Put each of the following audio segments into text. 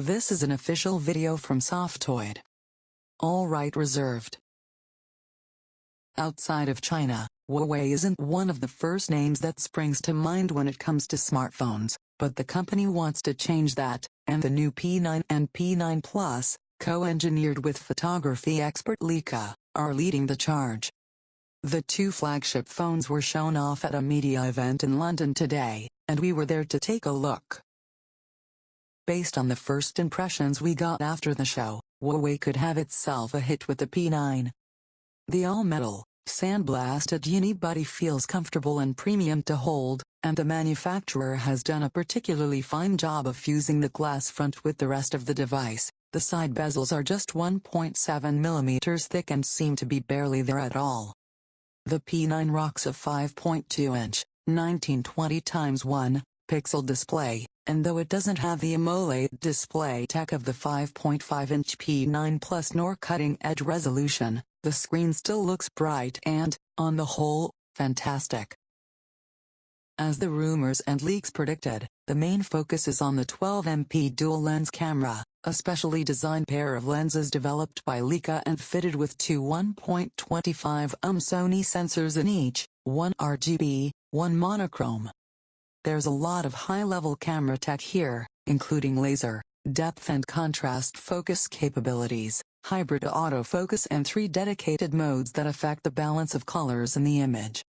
This is an official video from Softoid. All right reserved. Outside of China, Huawei isn't one of the first names that springs to mind when it comes to smartphones, but the company wants to change that, and the new P9 and P9 Plus, co-engineered with photography expert Leica, are leading the charge. The two flagship phones were shown off at a media event in London today, and we were there to take a look. Based on the first impressions we got after the show, Huawei could have itself a hit with the P9. The all-metal, sandblasted unibody feels comfortable and premium to hold, and the manufacturer has done a particularly fine job of fusing the glass front with the rest of the device. The side bezels are just 1.7 mm thick and seem to be barely there at all. The P9 rocks a 5.2-inch, 1920 x 1 pixel display, and though it doesn't have the AMOLED display tech of the 5.5-inch P9 Plus nor cutting-edge resolution, the screen still looks bright and, on the whole, fantastic. As the rumors and leaks predicted, the main focus is on the 12MP dual-lens camera, a specially designed pair of lenses developed by Leica and fitted with two 1.25 Sony sensors in each, one RGB, one monochrome. There's a lot of high-level camera tech here, including laser, depth and contrast focus capabilities, hybrid autofocus and 3 dedicated modes that affect the balance of colors in the image.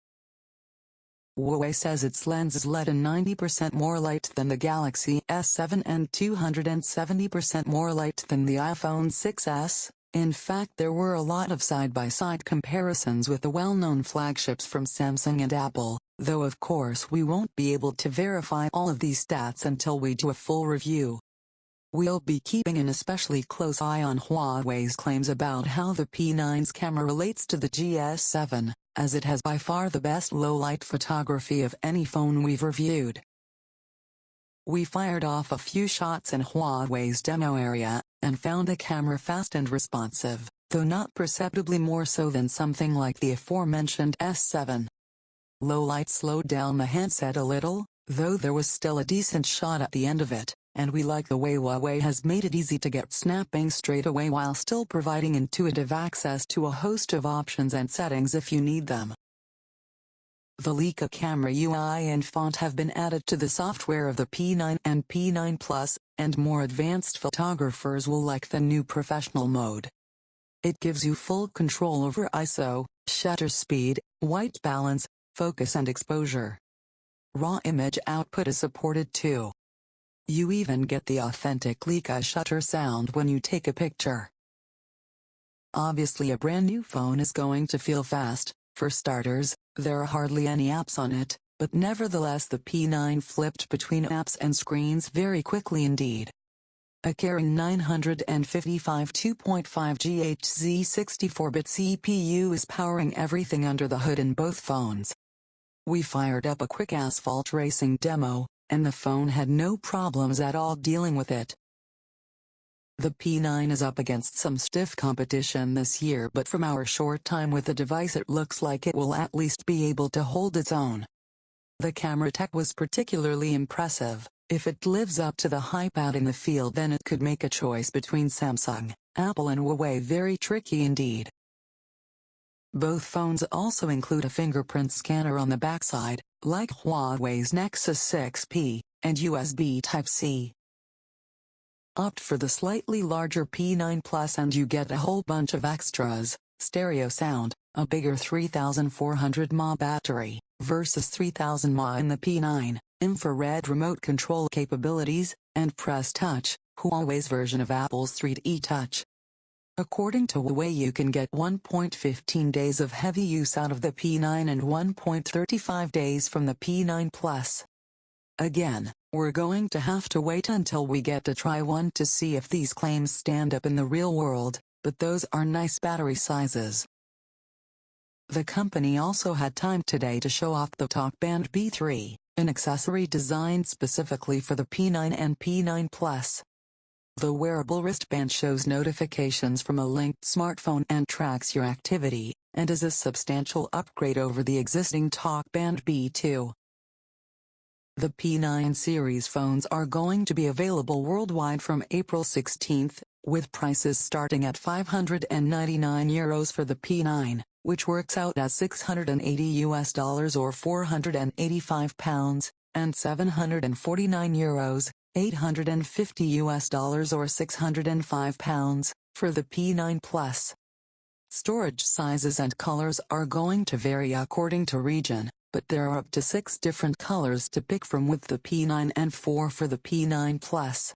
Huawei says its lenses let in 90% more light than the Galaxy S7 and 270% more light than the iPhone 6s. In fact, there were a lot of side-by-side comparisons with the well-known flagships from Samsung and Apple, though of course we won't be able to verify all of these stats until we do a full review. We'll be keeping an especially close eye on Huawei's claims about how the P9's camera relates to the GS7, as it has by far the best low-light photography of any phone we've reviewed. We fired off a few shots in Huawei's demo area, and found the camera fast and responsive, though not perceptibly more so than something like the aforementioned S7. Low light slowed down the handset a little, though there was still a decent shot at the end of it, and we like the way Huawei has made it easy to get snapping straight away while still providing intuitive access to a host of options and settings if you need them. The Leica camera UI and font have been added to the software of the P9 and P9 Plus, and more advanced photographers will like the new professional mode. It gives you full control over ISO, shutter speed, white balance, focus and exposure. Raw image output is supported too. You even get the authentic Leica shutter sound when you take a picture. Obviously a brand new phone is going to feel fast. For starters, there are hardly any apps on it, but nevertheless the P9 flipped between apps and screens very quickly indeed. A Kirin 955 2.5 GHz 64-bit CPU is powering everything under the hood in both phones. We fired up a quick asphalt racing demo, and the phone had no problems at all dealing with it. The P9 is up against some stiff competition this year, but from our short time with the device it looks like it will at least be able to hold its own. The camera tech was particularly impressive. If it lives up to the hype out in the field, then it could make a choice between Samsung, Apple and Huawei very tricky indeed. Both phones also include a fingerprint scanner on the backside, like Huawei's Nexus 6P, and USB Type-C. Opt for the slightly larger P9 Plus and you get a whole bunch of extras: stereo sound, a bigger 3400 mAh battery, versus 3000 mAh in the P9, infrared remote control capabilities, and Press Touch, Huawei's version of Apple's 3D Touch. According to Huawei, you can get 1.15 days of heavy use out of the P9 and 1.35 days from the P9 Plus. Again, we're going to have to wait until we get to try one to see if these claims stand up in the real world, but those are nice battery sizes. The company also had time today to show off the TalkBand B3, an accessory designed specifically for the P9 and P9 Plus. The wearable wristband shows notifications from a linked smartphone and tracks your activity, and is a substantial upgrade over the existing TalkBand B2. The P9 series phones are going to be available worldwide from April 16th, with prices starting at €599 for the P9, which works out as $680 or £485, and €749, $850 or £605, for the P9 Plus. Storage sizes and colors are going to vary according to region, but there are up to 6 different colors to pick from with the P9 and 4 for the P9 Plus.